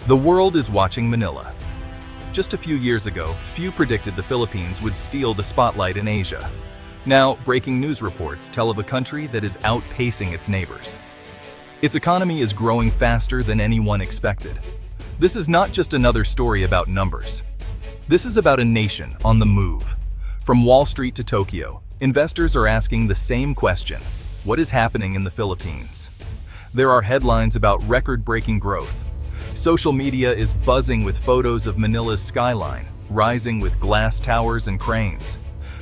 The world is watching Manila. Just a few years ago, few predicted the Philippines would steal the spotlight in Asia. Now, breaking news reports tell of a country that is outpacing its neighbors. Its economy is growing faster than anyone expected. This is not just another story about numbers. This is about a nation on the move. From Wall Street to Tokyo, investors are asking the same question: what is happening in the Philippines? There are headlines about record-breaking growth. Social media is buzzing with photos of Manila's skyline, rising with glass towers and cranes.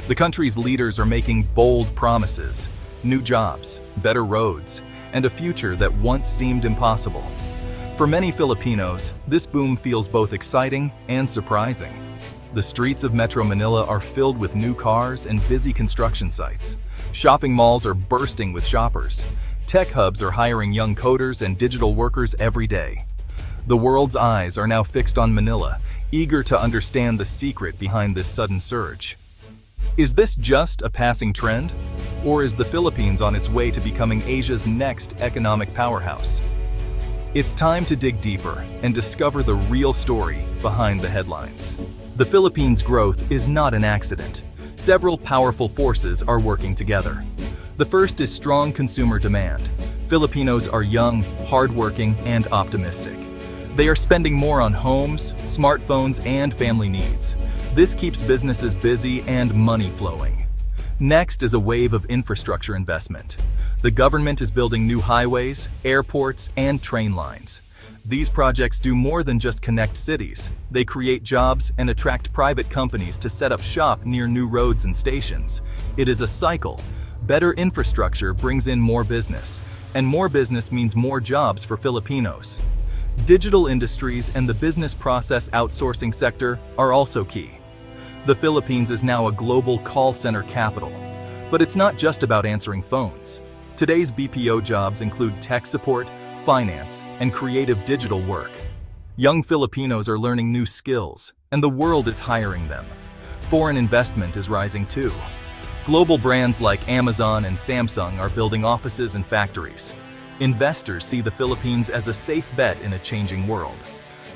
The country's leaders are making bold promises: new jobs, better roads, and a future that once seemed impossible. For many Filipinos, this boom feels both exciting and surprising. The streets of Metro Manila are filled with new cars and busy construction sites. Shopping malls are bursting with shoppers. Tech hubs are hiring young coders and digital workers every day. The world's eyes are now fixed on Manila, eager to understand the secret behind this sudden surge. Is this just a passing trend? Or is the Philippines on its way to becoming Asia's next economic powerhouse? It's time to dig deeper and discover the real story behind the headlines. The Philippines' growth is not an accident. Several powerful forces are working together. The first is strong consumer demand. Filipinos are young, hardworking, and optimistic. They are spending more on homes, smartphones, and family needs. This keeps businesses busy and money flowing. Next is a wave of infrastructure investment. The government is building new highways, airports, and train lines. These projects do more than just connect cities. They create jobs and attract private companies to set up shop near new roads and stations. It is a cycle. Better infrastructure brings in more business, and more business means more jobs for Filipinos. Digital industries and the business process outsourcing sector are also key. The Philippines is now a global call center capital. But it's not just about answering phones. Today's BPO jobs include tech support, finance, and creative digital work. Young Filipinos are learning new skills, and the world is hiring them. Foreign investment is rising too. Global brands like Amazon and Samsung are building offices and factories. Investors see the Philippines as a safe bet in a changing world.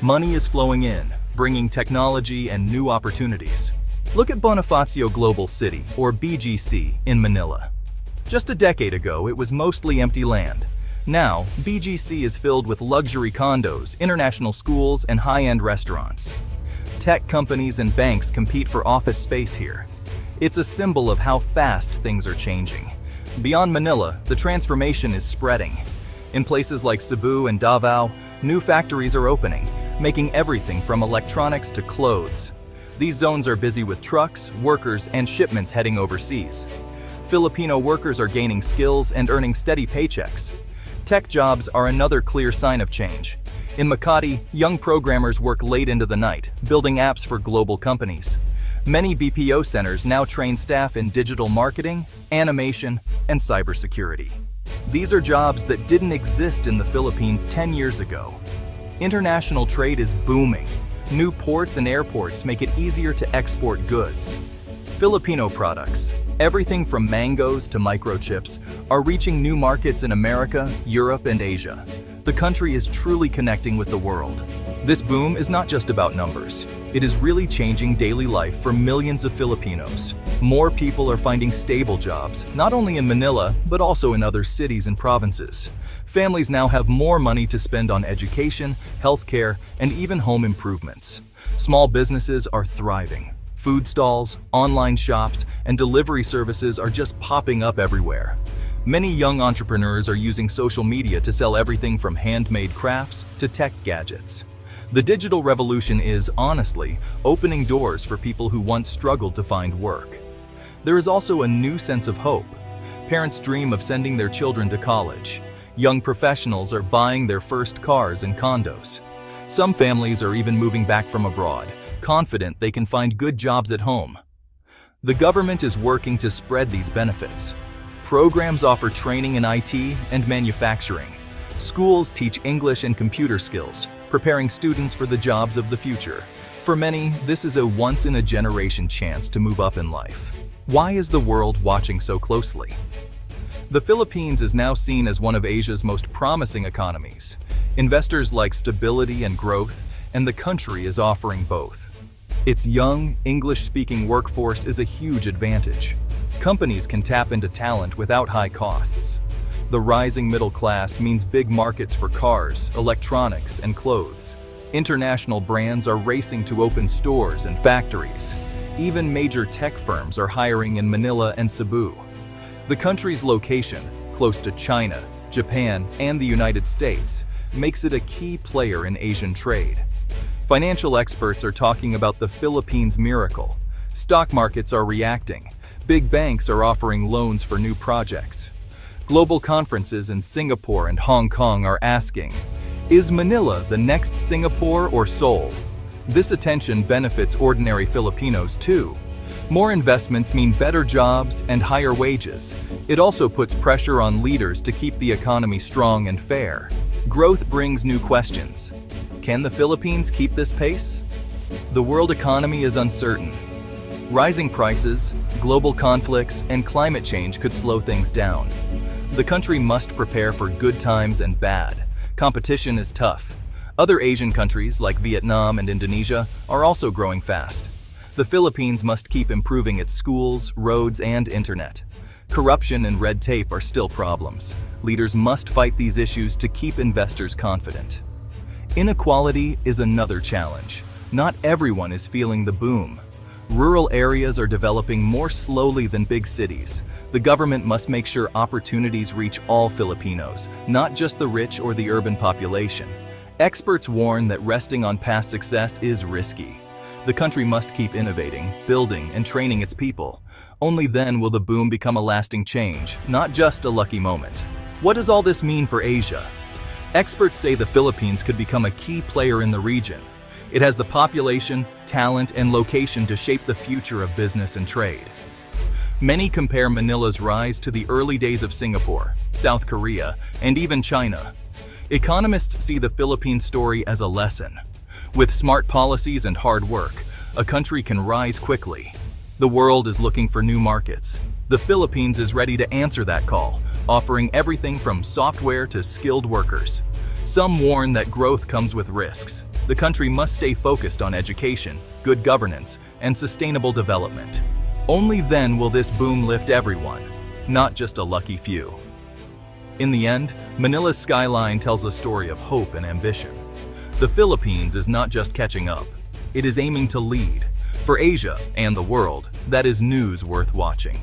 Money is flowing in, bringing technology and new opportunities. Look at Bonifacio Global City, or BGC, in Manila. Just a decade ago, it was mostly empty land. Now, BGC is filled with luxury condos, international schools, and high-end restaurants. Tech companies and banks compete for office space here. It's a symbol of how fast things are changing. Beyond Manila, the transformation is spreading. In places like Cebu and Davao, new factories are opening, making everything from electronics to clothes. These zones are busy with trucks, workers, and shipments heading overseas. Filipino workers are gaining skills and earning steady paychecks. Tech jobs are another clear sign of change. In Makati, young programmers work late into the night, building apps for global companies. Many BPO centers now train staff in digital marketing, animation, and cybersecurity. These are jobs that didn't exist in the Philippines 10 years ago. International trade is booming. New ports and airports make it easier to export goods. Filipino products, everything from mangoes to microchips, are reaching new markets in America, Europe, and Asia. The country is truly connecting with the world. This boom is not just about numbers. It is really changing daily life for millions of Filipinos. More people are finding stable jobs, not only in Manila, but also in other cities and provinces. Families now have more money to spend on education, healthcare, and even home improvements. Small businesses are thriving. Food stalls, online shops, and delivery services are just popping up everywhere. Many young entrepreneurs are using social media to sell everything from handmade crafts to tech gadgets. The digital revolution is, honestly, opening doors for people who once struggled to find work. There is also a new sense of hope. Parents dream of sending their children to college. Young professionals are buying their first cars and condos. Some families are even moving back from abroad, confident they can find good jobs at home. The government is working to spread these benefits. Programs offer training in IT and manufacturing. Schools teach English and computer skills, preparing students for the jobs of the future. For many, this is a once-in-a-generation chance to move up in life. Why is the world watching so closely? The Philippines is now seen as one of Asia's most promising economies. Investors like stability and growth, and the country is offering both. Its young, English-speaking workforce is a huge advantage. Companies can tap into talent without high costs. The rising middle class means big markets for cars, electronics, and clothes. International brands are racing to open stores and factories. Even major tech firms are hiring in Manila and Cebu. The country's location, close to China, Japan, and the United States, makes it a key player in Asian trade. Financial experts are talking about the Philippines' miracle. Stock markets are reacting. Big banks are offering loans for new projects. Global conferences in Singapore and Hong Kong are asking, is Manila the next Singapore or Seoul? This attention benefits ordinary Filipinos too. More investments mean better jobs and higher wages. It also puts pressure on leaders to keep the economy strong and fair. Growth brings new questions. Can the Philippines keep this pace? The world economy is uncertain. Rising prices, global conflicts, and climate change could slow things down. The country must prepare for good times and bad. Competition is tough. Other Asian countries like Vietnam and Indonesia are also growing fast. The Philippines must keep improving its schools, roads, and internet. Corruption and red tape are still problems. Leaders must fight these issues to keep investors confident. Inequality is another challenge. Not everyone is feeling the boom. Rural areas are developing more slowly than big cities. The government must make sure opportunities reach all Filipinos, not just the rich or the urban population. Experts warn that resting on past success is risky. The country must keep innovating, building, and training its people. Only then will the boom become a lasting change, not just a lucky moment. What does all this mean for Asia? Experts say the Philippines could become a key player in the region. It has the population, talent, and location to shape the future of business and trade. Many compare Manila's rise to the early days of Singapore, South Korea, and even China. Economists see the Philippines story as a lesson. With smart policies and hard work, a country can rise quickly. The world is looking for new markets. The Philippines is ready to answer that call, offering everything from software to skilled workers. Some warn that growth comes with risks. The country must stay focused on education, good governance, and sustainable development. Only then will this boom lift everyone, not just a lucky few. In the end, Manila's skyline tells a story of hope and ambition. The Philippines is not just catching up, it is aiming to lead. For Asia and the world, that is news worth watching.